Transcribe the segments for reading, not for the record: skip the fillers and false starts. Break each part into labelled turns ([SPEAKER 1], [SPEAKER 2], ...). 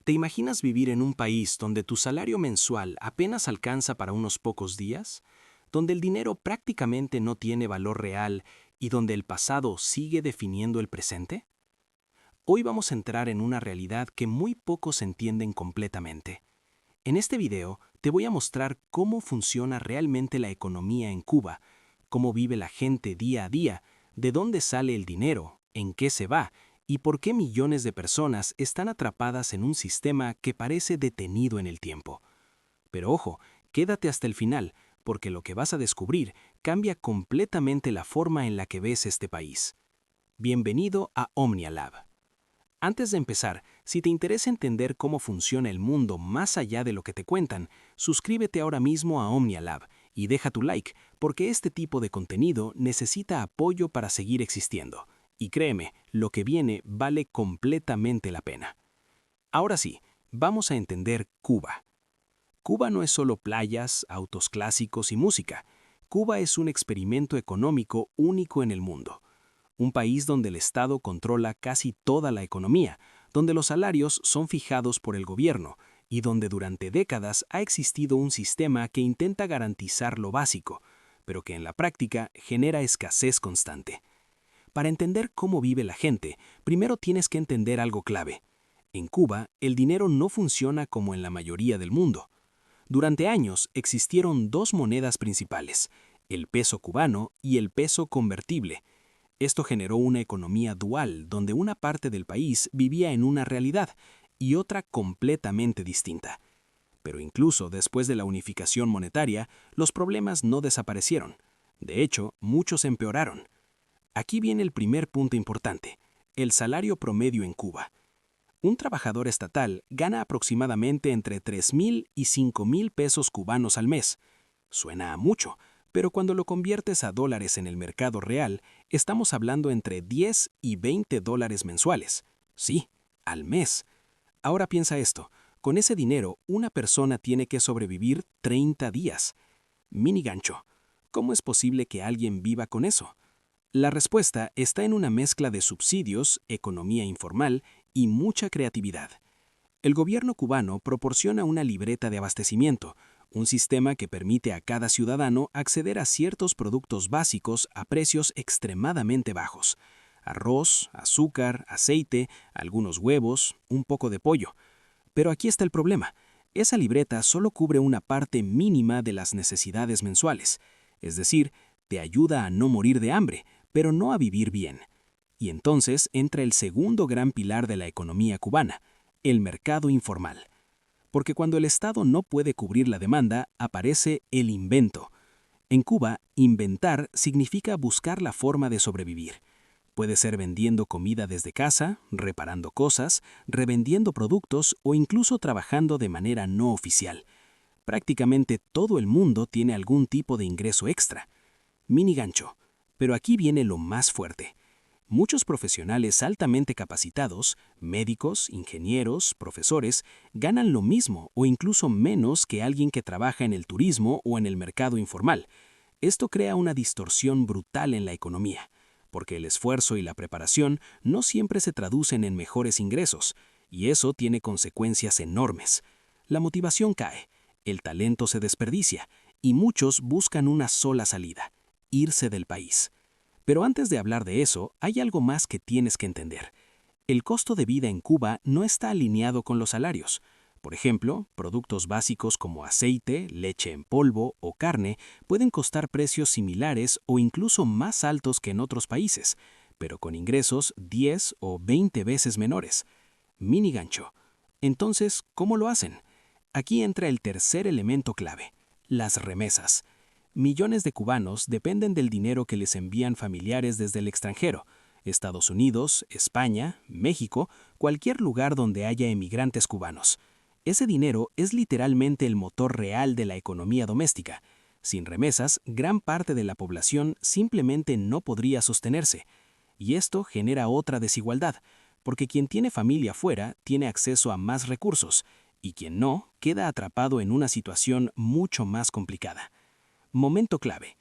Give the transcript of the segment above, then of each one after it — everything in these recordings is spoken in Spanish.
[SPEAKER 1] ¿Te imaginas vivir en un país donde tu salario mensual apenas alcanza para unos pocos días? ¿Donde el dinero prácticamente no tiene valor real y donde el pasado sigue definiendo el presente? Hoy vamos a entrar en una realidad que muy pocos entienden completamente. En este video te voy a mostrar cómo funciona realmente la economía en Cuba, cómo vive la gente día a día, de dónde sale el dinero, en qué se va y por qué millones de personas están atrapadas en un sistema que parece detenido en el tiempo. Pero ojo, quédate hasta el final, porque lo que vas a descubrir cambia completamente la forma en la que ves este país. Bienvenido a Omnia Lab. Antes de empezar, si te interesa entender cómo funciona el mundo más allá de lo que te cuentan, suscríbete ahora mismo a Omnia Lab y deja tu like, porque este tipo de contenido necesita apoyo para seguir existiendo. Y créeme, lo que viene vale completamente la pena. Ahora sí, vamos a entender Cuba. Cuba no es solo playas, autos clásicos y música. Cuba es un experimento económico único en el mundo. Un país donde el Estado controla casi toda la economía, donde los salarios son fijados por el gobierno y donde durante décadas ha existido un sistema que intenta garantizar lo básico, pero que en la práctica genera escasez constante. Para entender cómo vive la gente, primero tienes que entender algo clave. En Cuba, el dinero no funciona como en la mayoría del mundo. Durante años existieron dos monedas principales, el peso cubano y el peso convertible. Esto generó una economía dual donde una parte del país vivía en una realidad y otra completamente distinta. Pero incluso después de la unificación monetaria, los problemas no desaparecieron. De hecho, muchos empeoraron. Aquí viene el primer punto importante, el salario promedio en Cuba. Un trabajador estatal gana aproximadamente entre 3,000 y 5,000 pesos cubanos al mes. Suena a mucho, pero cuando lo conviertes a dólares en el mercado real, estamos hablando entre 10 y 20 dólares mensuales. Sí, al mes. Ahora piensa esto, con ese dinero una persona tiene que sobrevivir 30 días. Mini gancho. ¿Cómo es posible que alguien viva con eso? La respuesta está en una mezcla de subsidios, economía informal y mucha creatividad. El gobierno cubano proporciona una libreta de abastecimiento, un sistema que permite a cada ciudadano acceder a ciertos productos básicos a precios extremadamente bajos. Arroz, azúcar, aceite, algunos huevos, un poco de pollo. Pero aquí está el problema. Esa libreta solo cubre una parte mínima de las necesidades mensuales. Es decir, te ayuda a no morir de hambre, pero no a vivir bien. Y entonces entra el segundo gran pilar de la economía cubana, el mercado informal. Porque cuando el Estado no puede cubrir la demanda, aparece el invento. En Cuba, inventar significa buscar la forma de sobrevivir. Puede ser vendiendo comida desde casa, reparando cosas, revendiendo productos o incluso trabajando de manera no oficial. Prácticamente todo el mundo tiene algún tipo de ingreso extra. Mini gancho. Pero aquí viene lo más fuerte. Muchos profesionales altamente capacitados, médicos, ingenieros, profesores, ganan lo mismo o incluso menos que alguien que trabaja en el turismo o en el mercado informal. Esto crea una distorsión brutal en la economía, porque el esfuerzo y la preparación no siempre se traducen en mejores ingresos, y eso tiene consecuencias enormes. La motivación cae, el talento se desperdicia, y muchos buscan una sola salida, irse del país. Pero antes de hablar de eso, hay algo más que tienes que entender. El costo de vida en Cuba no está alineado con los salarios. Por ejemplo, productos básicos como aceite, leche en polvo o carne pueden costar precios similares o incluso más altos que en otros países, pero con ingresos 10 o 20 veces menores. Mini gancho. Entonces, ¿cómo lo hacen? Aquí entra el tercer elemento clave, las remesas. Millones de cubanos dependen del dinero que les envían familiares desde el extranjero, Estados Unidos, España, México, cualquier lugar donde haya emigrantes cubanos. Ese dinero es literalmente el motor real de la economía doméstica. Sin remesas, gran parte de la población simplemente no podría sostenerse. Y esto genera otra desigualdad, porque quien tiene familia fuera tiene acceso a más recursos, y quien no queda atrapado en una situación mucho más complicada. Momento clave.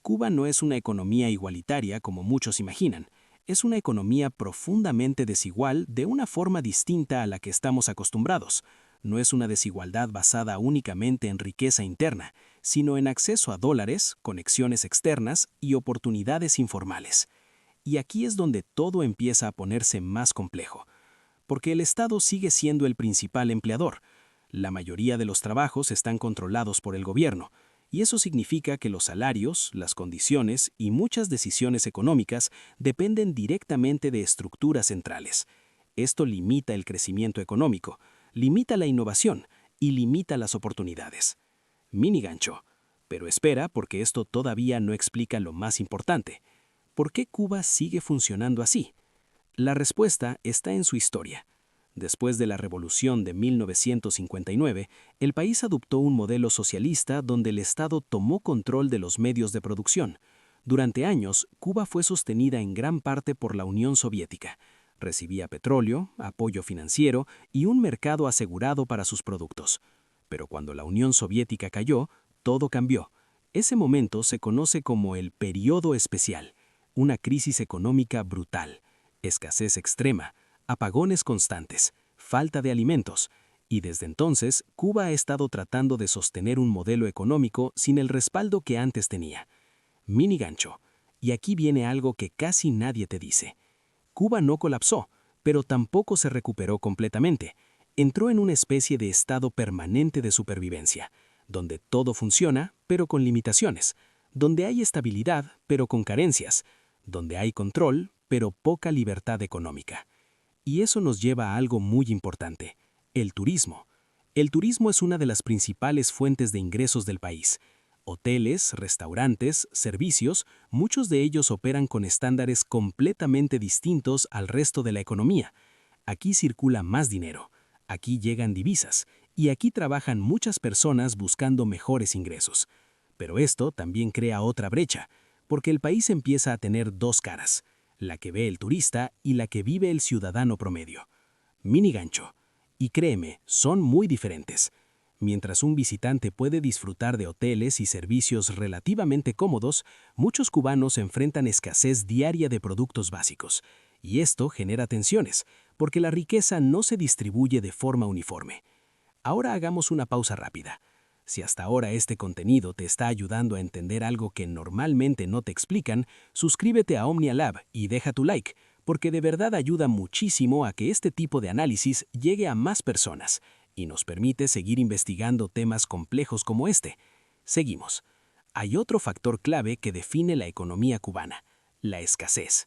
[SPEAKER 1] Cuba no es una economía igualitaria como muchos imaginan. es una economía profundamente desigual de una forma distinta a la que estamos acostumbrados. No es una desigualdad basada únicamente en riqueza interna, sino en acceso a dólares, conexiones externas y oportunidades informales. Y aquí es donde todo empieza a ponerse más complejo, porque el Estado sigue siendo el principal empleador. La mayoría de los trabajos están controlados por el gobierno, y eso significa que los salarios, las condiciones y muchas decisiones económicas dependen directamente de estructuras centrales. Esto limita el crecimiento económico, limita la innovación y limita las oportunidades. Mini gancho. Pero espera, porque esto todavía no explica lo más importante. ¿Por qué Cuba sigue funcionando así? La respuesta está en su historia. Después de la Revolución de 1959, el país adoptó un modelo socialista donde el Estado tomó control de los medios de producción. Durante años, Cuba fue sostenida en gran parte por la Unión Soviética. Recibía petróleo, apoyo financiero y un mercado asegurado para sus productos. Pero cuando la Unión Soviética cayó, todo cambió. Ese momento se conoce como el Período Especial, una crisis económica brutal, escasez extrema, apagones constantes, falta de alimentos, y desde entonces Cuba ha estado tratando de sostener un modelo económico sin el respaldo que antes tenía. Mini gancho. Y aquí viene algo que casi nadie te dice. Cuba no colapsó, pero tampoco se recuperó completamente. Entró en una especie de estado permanente de supervivencia, donde todo funciona, pero con limitaciones, donde hay estabilidad, pero con carencias, donde hay control, pero poca libertad económica. Y eso nos lleva a algo muy importante, el turismo. El turismo es una de las principales fuentes de ingresos del país. Hoteles, restaurantes, servicios, muchos de ellos operan con estándares completamente distintos al resto de la economía. Aquí circula más dinero, aquí llegan divisas, y aquí trabajan muchas personas buscando mejores ingresos. Pero esto también crea otra brecha, porque el país empieza a tener dos caras, la que ve el turista y la que vive el ciudadano promedio. Mini gancho. Y créeme, son muy diferentes. Mientras un visitante puede disfrutar de hoteles y servicios relativamente cómodos, muchos cubanos enfrentan escasez diaria de productos básicos. Y esto genera tensiones, porque la riqueza no se distribuye de forma uniforme. Ahora hagamos una pausa rápida. Si hasta ahora este contenido te está ayudando a entender algo que normalmente no te explican, suscríbete a Omnia Lab y deja tu like, porque de verdad ayuda muchísimo a que este tipo de análisis llegue a más personas y nos permite seguir investigando temas complejos como este. Seguimos. Hay otro factor clave que define la economía cubana: la escasez.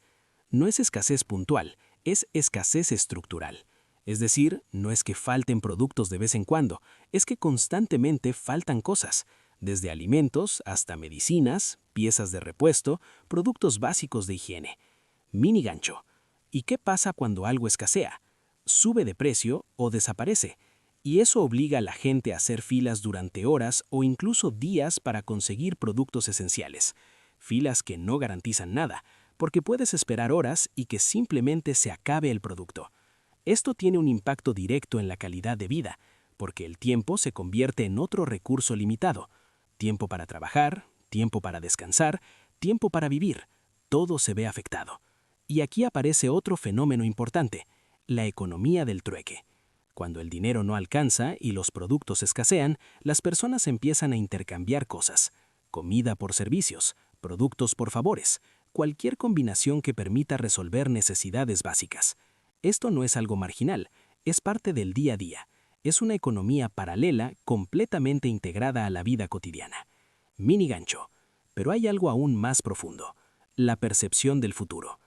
[SPEAKER 1] No es escasez puntual, es escasez estructural. Es decir, no es que falten productos de vez en cuando, es que constantemente faltan cosas, desde alimentos hasta medicinas, piezas de repuesto, productos básicos de higiene. Mini gancho. ¿Y qué pasa cuando algo escasea? Sube de precio o desaparece, y eso obliga a la gente a hacer filas durante horas o incluso días para conseguir productos esenciales. Filas que no garantizan nada, porque puedes esperar horas y que simplemente se acabe el producto. Esto tiene un impacto directo en la calidad de vida, porque el tiempo se convierte en otro recurso limitado. Tiempo para trabajar, tiempo para descansar, tiempo para vivir. Todo se ve afectado. Y aquí aparece otro fenómeno importante: la economía del trueque. Cuando el dinero no alcanza y los productos escasean, las personas empiezan a intercambiar cosas: comida por servicios, productos por favores, cualquier combinación que permita resolver necesidades básicas. Esto no es algo marginal, es parte del día a día. Es una economía paralela completamente integrada a la vida cotidiana. Mini gancho. Pero hay algo aún más profundo: la percepción del futuro.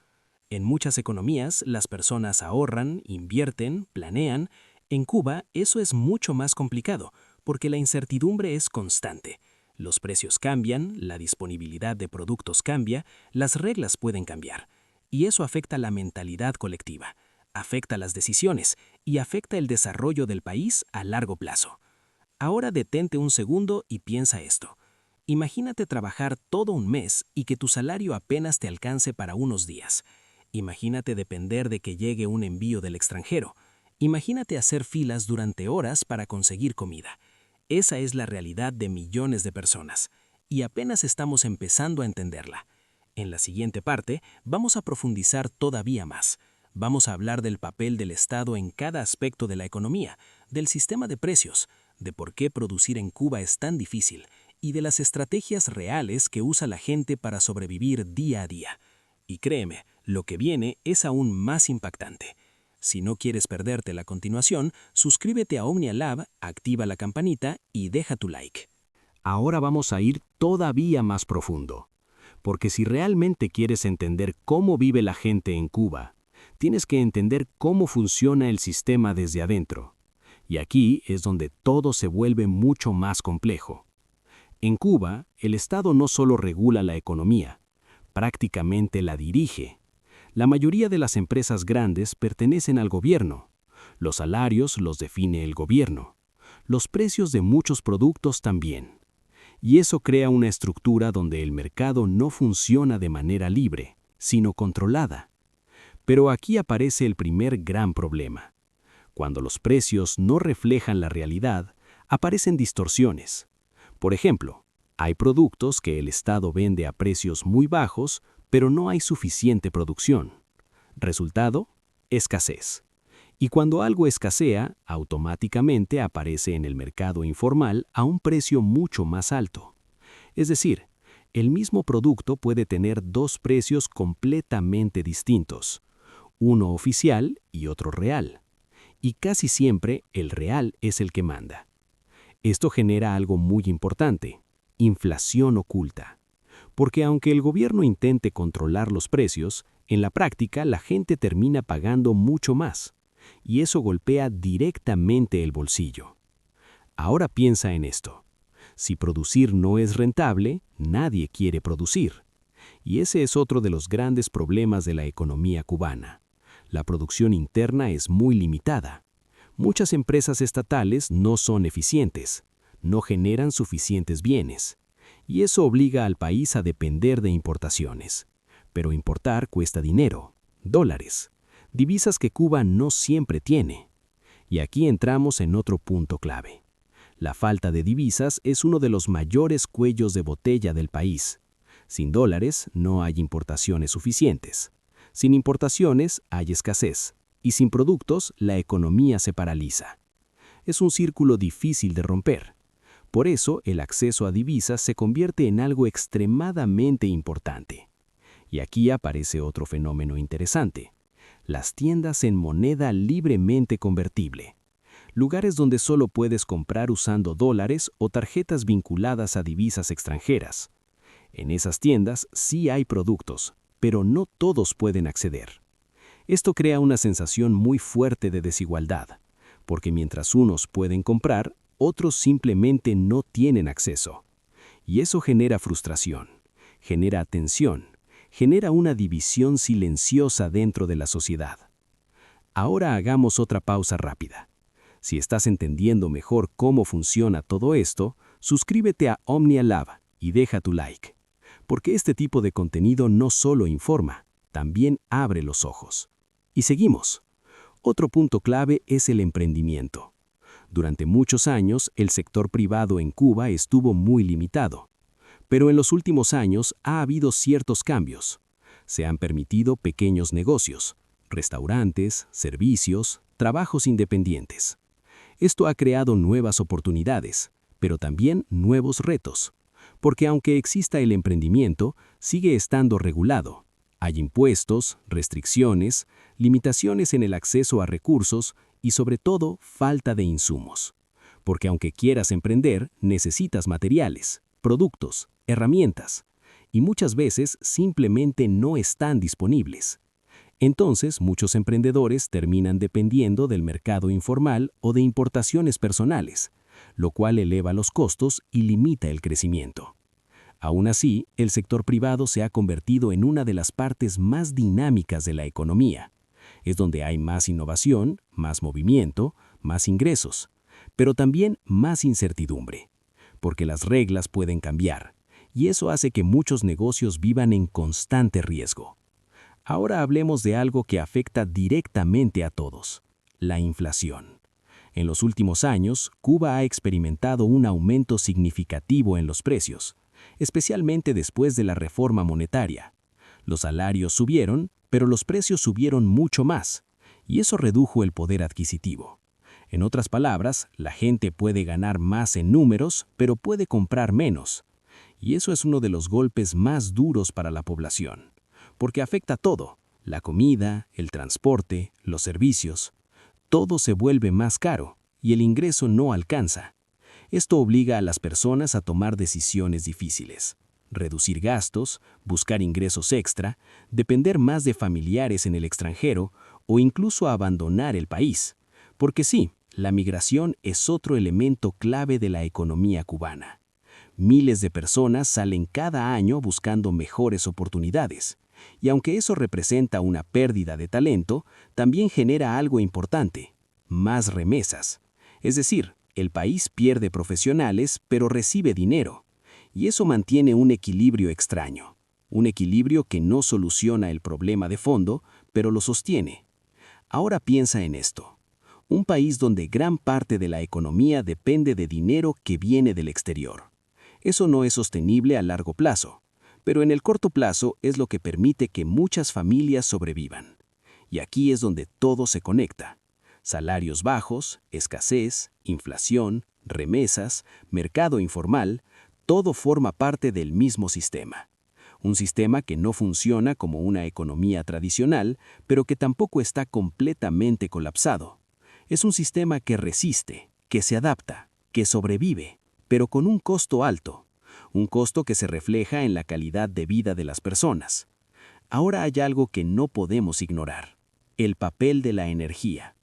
[SPEAKER 1] En muchas economías, las personas ahorran, invierten, planean. En Cuba, eso es mucho más complicado, porque la incertidumbre es constante. Los precios cambian, la disponibilidad de productos cambia, las reglas pueden cambiar. Y eso afecta la mentalidad colectiva, afecta las decisiones y afecta el desarrollo del país a largo plazo. Ahora detente un segundo y piensa esto. Imagínate trabajar todo un mes y que tu salario apenas te alcance para unos días. Imagínate depender de que llegue un envío del extranjero. Imagínate hacer filas durante horas para conseguir comida. Esa es la realidad de millones de personas, y apenas estamos empezando a entenderla. En la siguiente parte, vamos a profundizar todavía más. Vamos a hablar del papel del Estado en cada aspecto de la economía, del sistema de precios, de por qué producir en Cuba es tan difícil y de las estrategias reales que usa la gente para sobrevivir día a día. Y créeme, lo que viene es aún más impactante. Si no quieres perderte la continuación, suscríbete a Omnia Lab, activa la campanita y deja tu like. Ahora vamos a ir todavía más profundo. Porque si realmente quieres entender cómo vive la gente en Cuba, tienes que entender cómo funciona el sistema desde adentro. Y aquí es donde todo se vuelve mucho más complejo. En Cuba, el Estado no solo regula la economía, prácticamente la dirige. La mayoría de las empresas grandes pertenecen al gobierno. Los salarios los define el gobierno. Los precios de muchos productos también. Y eso crea una estructura donde el mercado no funciona de manera libre, sino controlada. Pero aquí aparece el primer gran problema. Cuando los precios no reflejan la realidad, aparecen distorsiones. Por ejemplo, hay productos que el Estado vende a precios muy bajos, pero no hay suficiente producción. Resultado: escasez. Y cuando algo escasea, automáticamente aparece en el mercado informal a un precio mucho más alto. Es decir, el mismo producto puede tener dos precios completamente distintos, uno oficial y otro real. Y casi siempre el real es el que manda. Esto genera algo muy importante: inflación oculta. Porque aunque el gobierno intente controlar los precios, en la práctica la gente termina pagando mucho más. Y eso golpea directamente el bolsillo. Ahora piensa en esto. Si producir no es rentable, nadie quiere producir. Y ese es otro de los grandes problemas de la economía cubana. La producción interna es muy limitada. Muchas empresas estatales no son eficientes, no generan suficientes bienes. Y eso obliga al país a depender de importaciones. Pero importar cuesta dinero, dólares. Divisas que Cuba no siempre tiene. Y aquí entramos en otro punto clave. La falta de divisas es uno de los mayores cuellos de botella del país. Sin dólares no hay importaciones suficientes. Sin importaciones hay escasez. Y sin productos la economía se paraliza. Es un círculo difícil de romper. Por eso el acceso a divisas se convierte en algo extremadamente importante. Y aquí aparece otro fenómeno interesante: las tiendas en moneda libremente convertible. Lugares donde solo puedes comprar usando dólares o tarjetas vinculadas a divisas extranjeras. En esas tiendas sí hay productos, pero no todos pueden acceder. Esto crea una sensación muy fuerte de desigualdad, porque mientras unos pueden comprar, otros simplemente no tienen acceso. Y eso genera frustración, genera tensión, genera una división silenciosa dentro de la sociedad. Ahora hagamos otra pausa rápida. Si estás entendiendo mejor cómo funciona todo esto, suscríbete a Omnia Lab y deja tu like. Porque este tipo de contenido no solo informa, también abre los ojos. Y seguimos. Otro punto clave es el emprendimiento. Durante muchos años, el sector privado en Cuba estuvo muy limitado. Pero en los últimos años ha habido ciertos cambios. Se han permitido pequeños negocios, restaurantes, servicios, trabajos independientes. Esto ha creado nuevas oportunidades, pero también nuevos retos. Porque aunque exista el emprendimiento, sigue estando regulado. Hay impuestos, restricciones, limitaciones en el acceso a recursos y sobre todo falta de insumos. Porque aunque quieras emprender, necesitas materiales, productos, herramientas, y muchas veces simplemente no están disponibles. Entonces, muchos emprendedores terminan dependiendo del mercado informal o de importaciones personales, lo cual eleva los costos y limita el crecimiento. Aún así, el sector privado se ha convertido en una de las partes más dinámicas de la economía. Es donde hay más innovación, más movimiento, más ingresos, pero también más incertidumbre, porque las reglas pueden cambiar, y eso hace que muchos negocios vivan en constante riesgo. Ahora hablemos de algo que afecta directamente a todos: la inflación. En los últimos años, Cuba ha experimentado un aumento significativo en los precios, especialmente después de la reforma monetaria. Los salarios subieron, pero los precios subieron mucho más, y eso redujo el poder adquisitivo. En otras palabras, la gente puede ganar más en números, pero puede comprar menos. Y eso es uno de los golpes más duros para la población, porque afecta todo: la comida, el transporte, los servicios. Todo se vuelve más caro y el ingreso no alcanza. Esto obliga a las personas a tomar decisiones difíciles: reducir gastos, buscar ingresos extra, depender más de familiares en el extranjero o incluso abandonar el país. Porque sí, la migración es otro elemento clave de la economía cubana. Miles de personas salen cada año buscando mejores oportunidades. Y aunque eso representa una pérdida de talento, también genera algo importante: más remesas. Es decir, el país pierde profesionales, pero recibe dinero. Y eso mantiene un equilibrio extraño. Un equilibrio que no soluciona el problema de fondo, pero lo sostiene. Ahora piensa en esto: un país donde gran parte de la economía depende de dinero que viene del exterior. Eso no es sostenible a largo plazo, pero en el corto plazo es lo que permite que muchas familias sobrevivan. Y aquí es donde todo se conecta: salarios bajos, escasez, inflación, remesas, mercado informal, todo forma parte del mismo sistema. Un sistema que no funciona como una economía tradicional, pero que tampoco está completamente colapsado. Es un sistema que resiste, que se adapta, que sobrevive, pero con un costo alto. Un costo que se refleja en la calidad de vida de las personas. Ahora hay algo que no podemos ignorar: el papel de la energía.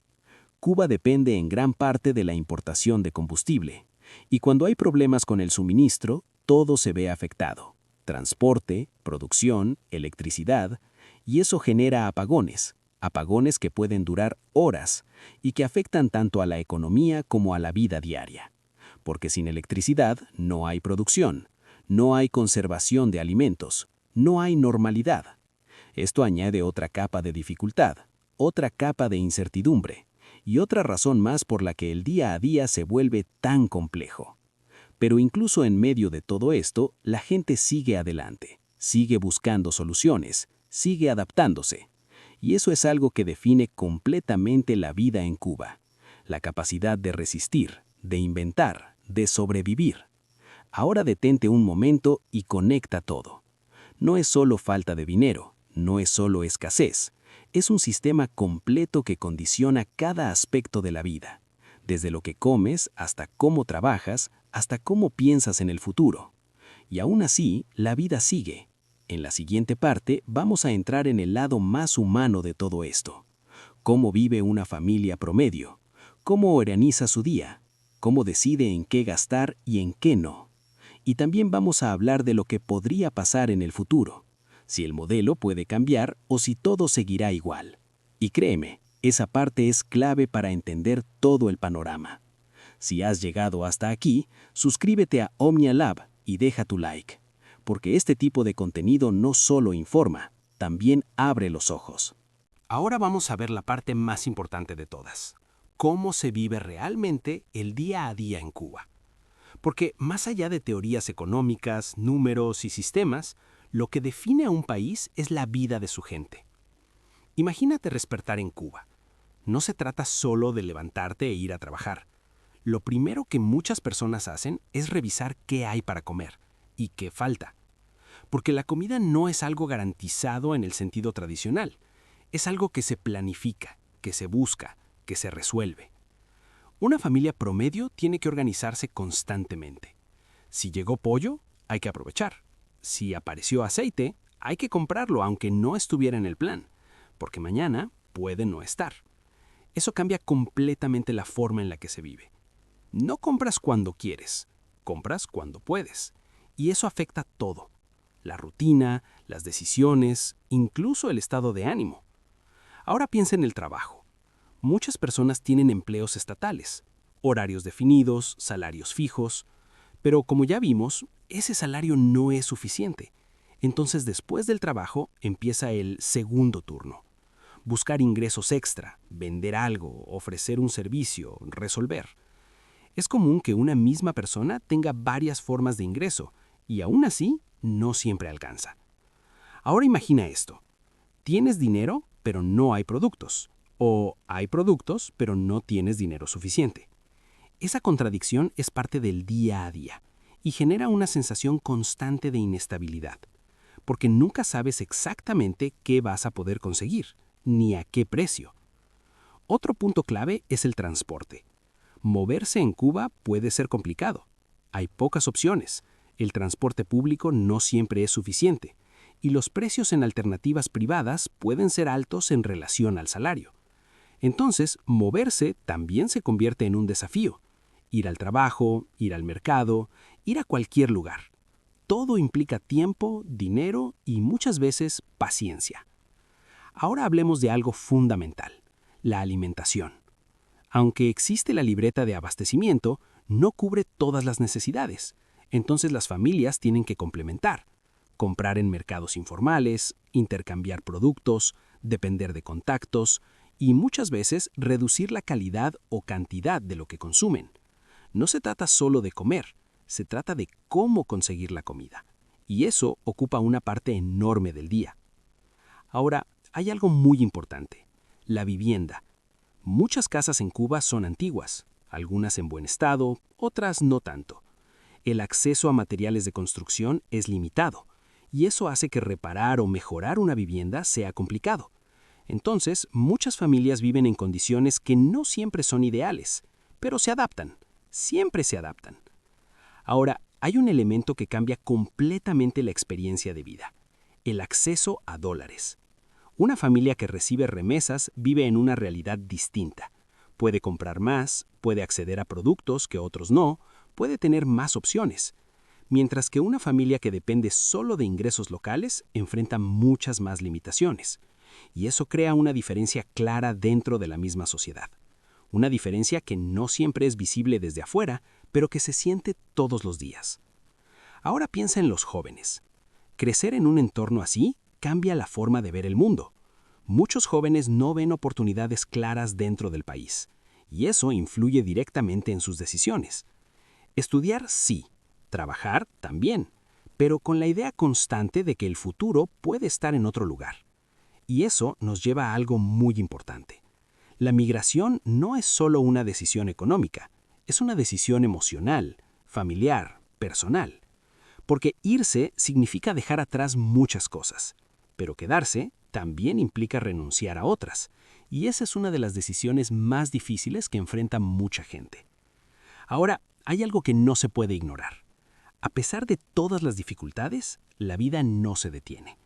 [SPEAKER 1] Cuba depende en gran parte de la importación de combustible, y cuando hay problemas con el suministro, todo se ve afectado: transporte, producción, electricidad, y eso genera apagones que pueden durar horas y que afectan tanto a la economía como a la vida diaria. Porque sin electricidad no hay producción, no hay conservación de alimentos, no hay normalidad. Esto añade otra capa de dificultad, otra capa de incertidumbre, y otra razón más por la que el día a día se vuelve tan complejo. Pero incluso en medio de todo esto, la gente sigue adelante, sigue buscando soluciones, sigue adaptándose. Y eso es algo que define completamente la vida en Cuba: la capacidad de resistir, de inventar, de sobrevivir. Ahora detente un momento y conecta todo. No es solo falta de dinero, no es solo escasez. Es un sistema completo que condiciona cada aspecto de la vida, desde lo que comes hasta cómo trabajas, hasta cómo piensas en el futuro. Y aún así, la vida sigue. En la siguiente parte vamos a entrar en el lado más humano de todo esto: cómo vive una familia promedio, cómo organiza su día, cómo decide en qué gastar y en qué no. Y también vamos a hablar de lo que podría pasar en el futuro: si el modelo puede cambiar o si todo seguirá igual. Y créeme, esa parte es clave para entender todo el panorama. Si has llegado hasta aquí, suscríbete a Omnia Lab y deja tu like, porque este tipo de contenido no solo informa, también abre los ojos. Ahora vamos a ver la parte más importante de todas: cómo se vive realmente el día a día en Cuba. Porque más allá de teorías económicas, números y sistemas, lo que define a un país es la vida de su gente. Imagínate despertar en Cuba. No se trata solo de levantarte e ir a trabajar. Lo primero que muchas personas hacen es revisar qué hay para comer y qué falta. Porque la comida no es algo garantizado en el sentido tradicional. Es algo que se planifica, que se busca, que se resuelve. Una familia promedio tiene que organizarse constantemente. Si llegó pollo, hay que aprovechar. Si apareció aceite, hay que comprarlo aunque no estuviera en el plan, porque mañana puede no estar. Eso cambia completamente la forma en la que se vive. No compras cuando quieres, compras cuando puedes. Y eso afecta todo: la rutina, las decisiones, incluso el estado de ánimo. Ahora piensa en el trabajo. Muchas personas tienen empleos estatales, horarios definidos, salarios fijos, pero como ya vimos, ese salario no es suficiente. Entonces, después del trabajo empieza el segundo turno: buscar ingresos extra, vender algo, ofrecer un servicio, resolver. Es común que una misma persona tenga varias formas de ingreso y aún así no siempre alcanza. Ahora imagina esto. Tienes dinero, pero no hay productos. O hay productos, pero no tienes dinero suficiente. Esa contradicción es parte del día a día y genera una sensación constante de inestabilidad, porque nunca sabes exactamente qué vas a poder conseguir, ni a qué precio. Otro punto clave es el transporte. Moverse en Cuba puede ser complicado. Hay pocas opciones, el transporte público no siempre es suficiente, y los precios en alternativas privadas pueden ser altos en relación al salario. Entonces, moverse también se convierte en un desafío. Ir al trabajo, ir al mercado, ir a cualquier lugar. Todo implica tiempo, dinero y muchas veces paciencia. Ahora hablemos de algo fundamental, la alimentación. Aunque existe la libreta de abastecimiento, no cubre todas las necesidades. Entonces las familias tienen que complementar. Comprar en mercados informales, intercambiar productos, depender de contactos y muchas veces reducir la calidad o cantidad de lo que consumen. No se trata solo de comer, se trata de cómo conseguir la comida. Y eso ocupa una parte enorme del día. Ahora, hay algo muy importante, la vivienda. Muchas casas en Cuba son antiguas, algunas en buen estado, otras no tanto. El acceso a materiales de construcción es limitado, y eso hace que reparar o mejorar una vivienda sea complicado. Entonces, muchas familias viven en condiciones que no siempre son ideales, pero se adaptan, siempre se adaptan. Ahora, hay un elemento que cambia completamente la experiencia de vida, el acceso a dólares. Una familia que recibe remesas vive en una realidad distinta. Puede comprar más, puede acceder a productos que otros no, puede tener más opciones. Mientras que una familia que depende solo de ingresos locales enfrenta muchas más limitaciones. Y eso crea una diferencia clara dentro de la misma sociedad. Una diferencia que no siempre es visible desde afuera, pero que se siente todos los días. Ahora piensa en los jóvenes. Crecer en un entorno así cambia la forma de ver el mundo. Muchos jóvenes no ven oportunidades claras dentro del país, y eso influye directamente en sus decisiones. Estudiar sí, trabajar también, pero con la idea constante de que el futuro puede estar en otro lugar. Y eso nos lleva a algo muy importante. La migración no es solo una decisión económica, es una decisión emocional, familiar, personal. Porque irse significa dejar atrás muchas cosas, pero quedarse también implica renunciar a otras, y esa es una de las decisiones más difíciles que enfrenta mucha gente. Ahora, hay algo que no se puede ignorar. A pesar de todas las dificultades, la vida no se detiene.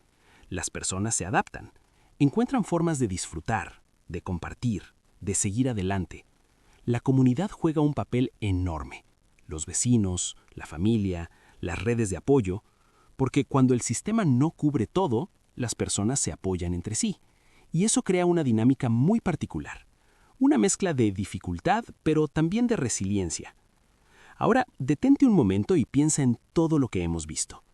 [SPEAKER 1] Las personas se adaptan, encuentran formas de disfrutar, de compartir, de seguir adelante. La comunidad juega un papel enorme. Los vecinos, la familia, las redes de apoyo, porque cuando el sistema no cubre todo, las personas se apoyan entre sí. Y eso crea una dinámica muy particular. Una mezcla de dificultad, pero también de resiliencia. Ahora, detente un momento y piensa en todo lo que hemos visto.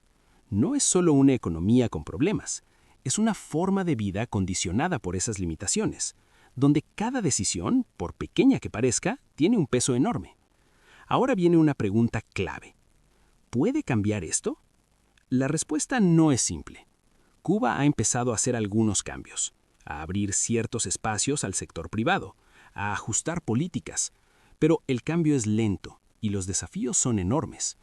[SPEAKER 1] No es solo una economía con problemas, es una forma de vida condicionada por esas limitaciones, donde cada decisión, por pequeña que parezca, tiene un peso enorme. Ahora viene una pregunta clave. ¿Puede cambiar esto? La respuesta no es simple. Cuba ha empezado a hacer algunos cambios, a abrir ciertos espacios al sector privado, a ajustar políticas, pero el cambio es lento y los desafíos son enormes,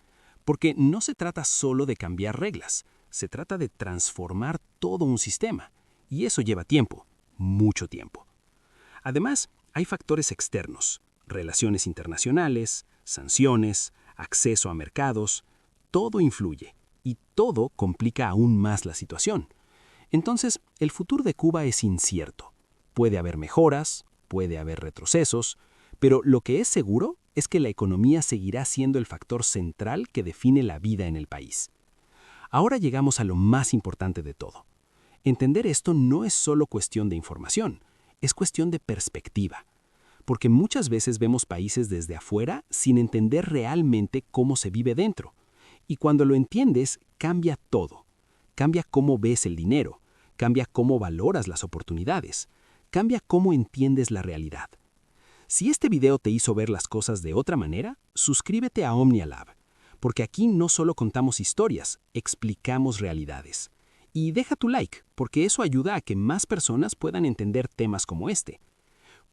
[SPEAKER 1] porque no se trata solo de cambiar reglas, se trata de transformar todo un sistema, y eso lleva tiempo, mucho tiempo. Además, hay factores externos, relaciones internacionales, sanciones, acceso a mercados, todo influye y todo complica aún más la situación. Entonces, el futuro de Cuba es incierto. Puede haber mejoras, puede haber retrocesos, pero lo que es seguro es que la economía seguirá siendo el factor central que define la vida en el país. Ahora llegamos a lo más importante de todo. Entender esto no es solo cuestión de información, es cuestión de perspectiva. Porque muchas veces vemos países desde afuera sin entender realmente cómo se vive dentro. Y cuando lo entiendes, cambia todo. Cambia cómo ves el dinero, cambia cómo valoras las oportunidades, cambia cómo entiendes la realidad. Si este video te hizo ver las cosas de otra manera, suscríbete a OmniaLab, porque aquí no solo contamos historias, explicamos realidades.
[SPEAKER 2] Y deja tu like, porque eso ayuda a que más personas puedan entender temas como este.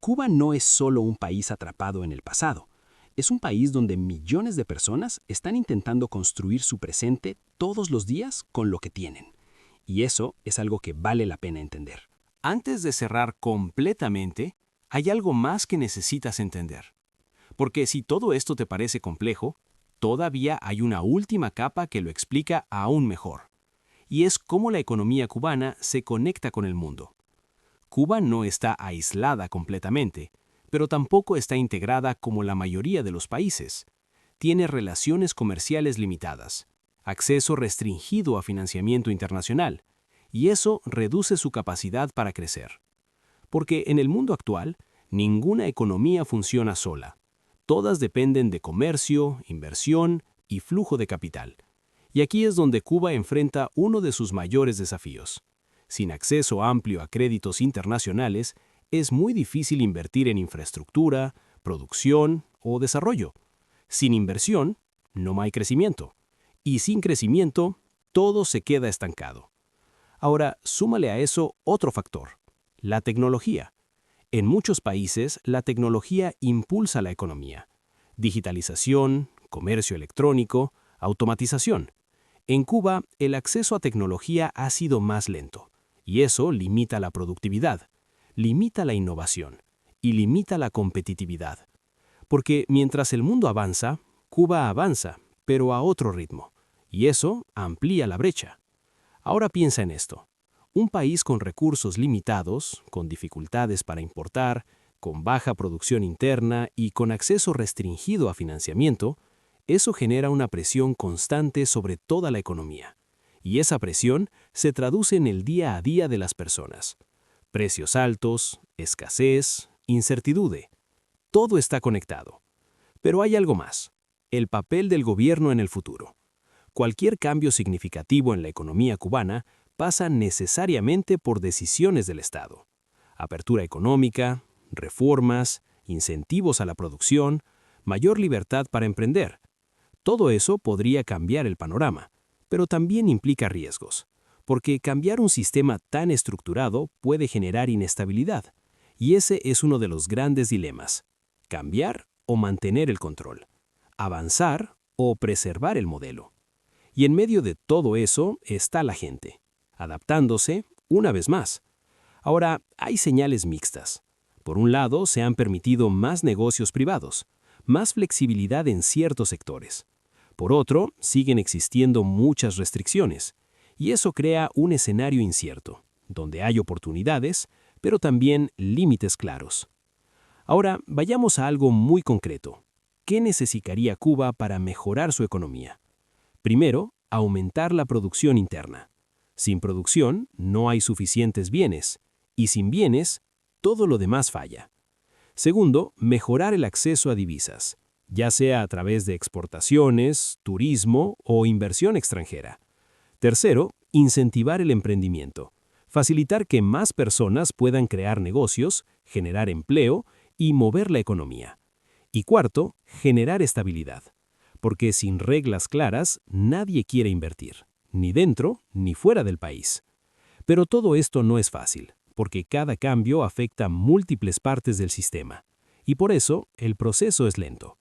[SPEAKER 2] Cuba no es solo un país atrapado en el pasado. Es un país donde millones de personas están intentando construir su presente todos los días con lo que tienen. Y eso es algo que vale la pena entender.
[SPEAKER 1] Antes de cerrar completamente, hay algo más que necesitas entender. Porque si todo esto te parece complejo, todavía hay una última capa que lo explica aún mejor. Y es cómo la economía cubana se conecta con el mundo. Cuba no está aislada completamente, pero tampoco está integrada como la mayoría de los países. Tiene relaciones comerciales limitadas, acceso restringido a financiamiento internacional, y eso reduce su capacidad para crecer. Porque en el mundo actual, ninguna economía funciona sola. Todas dependen de comercio, inversión y flujo de capital. Y aquí es donde Cuba enfrenta uno de sus mayores desafíos. Sin acceso amplio a créditos internacionales, es muy difícil invertir en infraestructura, producción o desarrollo. Sin inversión, no hay crecimiento. Y sin crecimiento, todo se queda estancado. Ahora, súmale a eso otro factor, la tecnología. En muchos países, la tecnología impulsa la economía. Digitalización, comercio electrónico, automatización. En Cuba, el acceso a tecnología ha sido más lento, y eso limita la productividad, limita la innovación y limita la competitividad. Porque mientras el mundo avanza, Cuba avanza, pero a otro ritmo, y eso amplía la brecha. Ahora piensa en esto. Un país con recursos limitados, con dificultades para importar, con baja producción interna y con acceso restringido a financiamiento, eso genera una presión constante sobre toda la economía. Y esa presión se traduce en el día a día de las personas. Precios altos, escasez, incertidumbre. Todo está conectado. Pero hay algo más. El papel del gobierno en el futuro. Cualquier cambio significativo en la economía cubana pasa necesariamente por decisiones del Estado. Apertura económica, reformas, incentivos a la producción, mayor libertad para emprender. Todo eso podría cambiar el panorama, pero también implica riesgos, porque cambiar un sistema tan estructurado puede generar inestabilidad, y ese es uno de los grandes dilemas: cambiar o mantener el control, avanzar o preservar el modelo. Y en medio de todo eso está la gente, adaptándose una vez más. Ahora, hay señales mixtas. Por un lado, se han permitido más negocios privados, más flexibilidad en ciertos sectores. Por otro, siguen existiendo muchas restricciones, y eso crea un escenario incierto, donde hay oportunidades, pero también límites claros. Ahora, vayamos a algo muy concreto. ¿Qué necesitaría Cuba para mejorar su economía? Primero, aumentar la producción interna. Sin producción, no hay suficientes bienes, y sin bienes, todo lo demás falla. Segundo, mejorar el acceso a divisas, ya sea a través de exportaciones, turismo o inversión extranjera. Tercero, incentivar el emprendimiento, facilitar que más personas puedan crear negocios, generar empleo y mover la economía. Y cuarto, generar estabilidad, porque sin reglas claras nadie quiere invertir, ni dentro ni fuera del país. Pero todo esto no es fácil, porque cada cambio afecta a múltiples partes del sistema, y por eso el proceso es lento.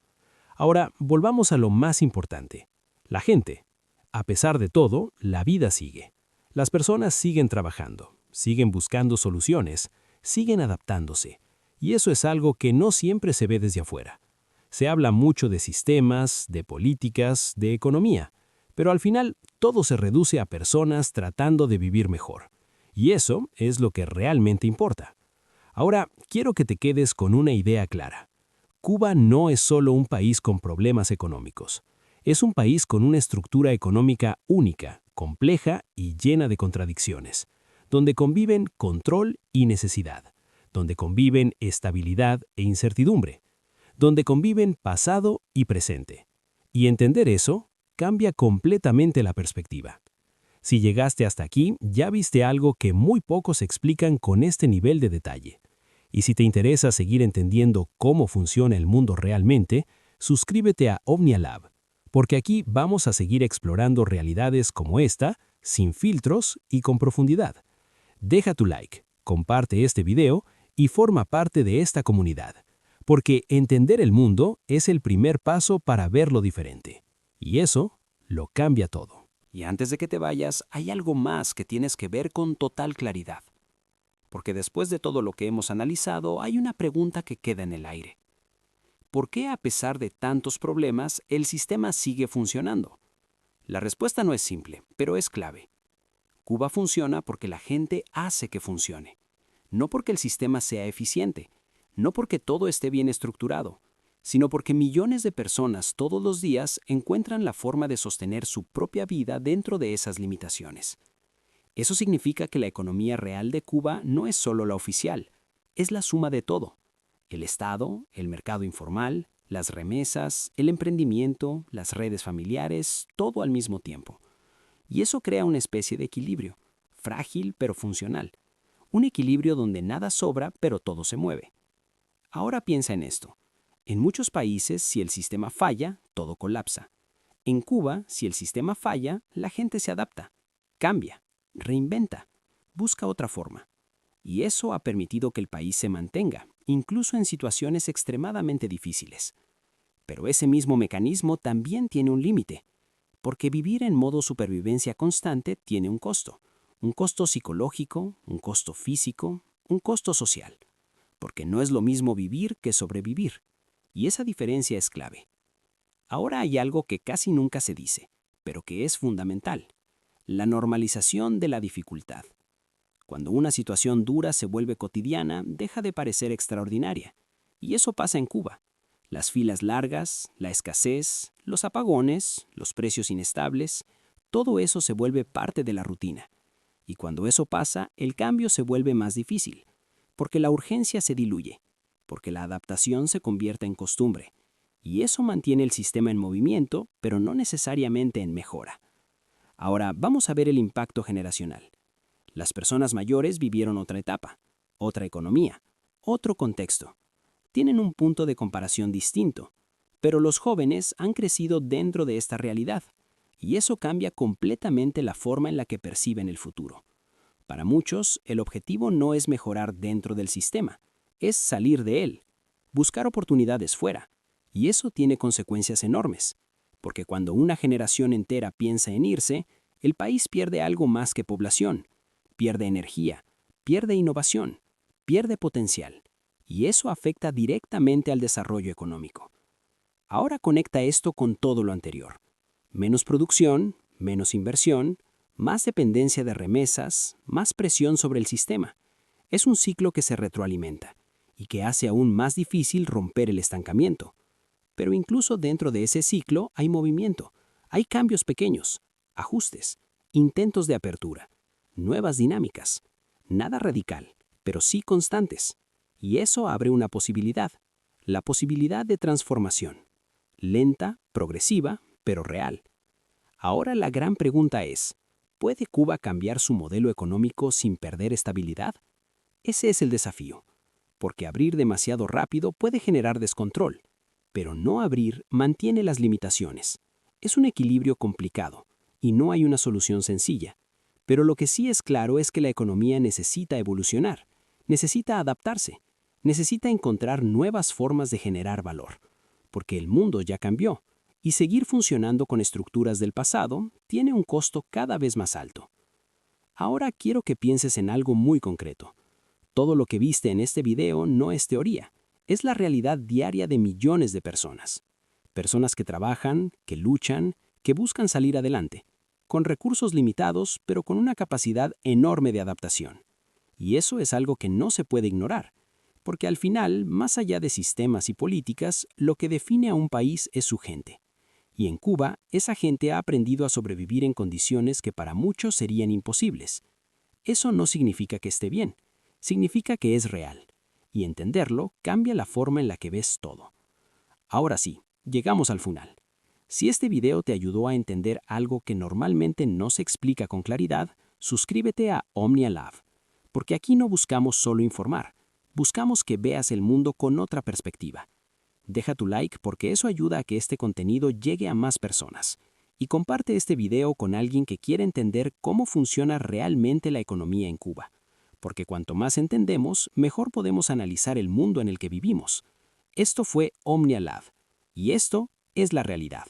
[SPEAKER 1] Ahora, volvamos a lo más importante, la gente. A pesar de todo, la vida sigue. Las personas siguen trabajando, siguen buscando soluciones, siguen adaptándose, y eso es algo que no siempre se ve desde afuera. Se habla mucho de sistemas, de políticas, de economía, pero al final todo se reduce a personas tratando de vivir mejor. Y eso es lo que realmente importa. Ahora, quiero que te quedes con una idea clara. Cuba no es solo un país con problemas económicos. Es un país con una estructura económica única, compleja y llena de contradicciones, donde conviven control y necesidad, donde conviven estabilidad e incertidumbre, donde conviven pasado y presente. Y entender eso cambia completamente la perspectiva. Si llegaste hasta aquí, ya viste algo que muy pocos explican con este nivel de detalle. Y si te interesa seguir entendiendo cómo funciona el mundo realmente, suscríbete a OmniaLab, porque aquí vamos a seguir explorando realidades como esta
[SPEAKER 2] sin filtros y con profundidad. Deja tu like, comparte este video y forma parte de esta comunidad, porque entender el mundo es el primer paso para verlo diferente. Y eso lo cambia todo.
[SPEAKER 1] Y antes de que te vayas, hay algo más que tienes que ver con total claridad. Porque después de todo lo que hemos analizado, hay una pregunta que queda en el aire. ¿Por qué, a pesar de tantos problemas, el sistema sigue funcionando? La respuesta no es simple, pero es clave. Cuba funciona porque la gente hace que funcione. No porque el sistema sea eficiente, no porque todo esté bien estructurado, sino porque millones de personas todos los días encuentran la forma de sostener su propia vida dentro de esas limitaciones. Eso significa que la economía real de Cuba no es solo la oficial, es la suma de todo. El Estado, el mercado informal, las remesas, el emprendimiento, las redes familiares, todo al mismo tiempo. Y eso crea una especie de equilibrio, frágil pero funcional. Un equilibrio donde nada sobra pero todo se mueve. Ahora piensa en esto. En muchos países, si el sistema falla, todo colapsa. En Cuba, si el sistema falla, la gente se adapta, cambia, reinventa, busca otra forma. Y eso ha permitido que el país se mantenga, incluso en situaciones extremadamente difíciles. Pero ese mismo mecanismo también tiene un límite, porque vivir en modo supervivencia constante tiene un costo psicológico, un costo físico, un costo social, porque no es lo mismo vivir que sobrevivir, y esa diferencia es clave. Ahora hay algo que casi nunca se dice, pero que es fundamental: la normalización de la dificultad. Cuando una situación dura se vuelve cotidiana, deja de parecer extraordinaria. Y eso pasa en Cuba. Las filas largas, la escasez, los apagones, los precios inestables, todo eso se vuelve parte de la rutina. Y cuando eso pasa, el cambio se vuelve más difícil, porque la urgencia se diluye, porque la adaptación se convierte en costumbre. Y eso mantiene el sistema en movimiento, pero no necesariamente en mejora. Ahora vamos a ver el impacto generacional. Las personas mayores vivieron otra etapa, otra economía, otro contexto. Tienen un punto de comparación distinto, pero los jóvenes han crecido dentro de esta realidad, y eso cambia completamente la forma en la que perciben el futuro. Para muchos, el objetivo no es mejorar dentro del sistema, es salir de él, buscar oportunidades fuera, y eso tiene consecuencias enormes, porque cuando una generación entera piensa en irse, el país pierde algo más que población. Pierde energía, pierde innovación, pierde potencial, y eso afecta directamente al desarrollo económico. Ahora conecta esto con todo lo anterior. Menos producción, menos inversión, más dependencia de remesas, más presión sobre el sistema. Es un ciclo que se retroalimenta y que hace aún más difícil romper el estancamiento. Pero incluso dentro de ese ciclo hay movimiento, hay cambios pequeños, ajustes, intentos de apertura, nuevas dinámicas, nada radical, pero sí constantes. Y eso abre una posibilidad, la posibilidad de transformación. Lenta, progresiva, pero real. Ahora la gran pregunta es, ¿puede Cuba cambiar su modelo económico sin perder estabilidad? Ese es el desafío, porque abrir demasiado rápido puede generar descontrol, pero no abrir mantiene las limitaciones. Es un equilibrio complicado, y no hay una solución sencilla. Pero lo que sí es claro es que la economía necesita evolucionar, necesita adaptarse, necesita encontrar nuevas formas de generar valor, porque el mundo ya cambió, y seguir funcionando con estructuras del pasado tiene un costo cada vez más alto. Ahora quiero que pienses en algo muy concreto. Todo lo que viste en este video no es teoría, es la realidad diaria de millones de personas. Personas que trabajan, que luchan, que buscan salir adelante, con recursos limitados, pero con una capacidad enorme de adaptación. Y eso es algo que no se puede ignorar, porque al final, más allá de sistemas y políticas, lo que define a un país es su gente. Y en Cuba, esa gente ha aprendido a sobrevivir en condiciones que para muchos serían imposibles. Eso no significa que esté bien, significa que es real. Y entenderlo cambia la forma en la que ves todo. Ahora sí, llegamos al final. Si este video te ayudó a entender algo que normalmente no se explica con claridad, suscríbete a Omnia Lab, porque aquí no buscamos solo informar, buscamos que veas el mundo con otra perspectiva. Deja tu like porque eso ayuda a que este contenido llegue a más personas.
[SPEAKER 2] y comparte este video con alguien que quiere entender cómo funciona realmente la economía en Cuba, porque cuanto más entendemos, mejor podemos analizar el mundo en el que vivimos. Esto fue Omnia Lab, y esto es la realidad.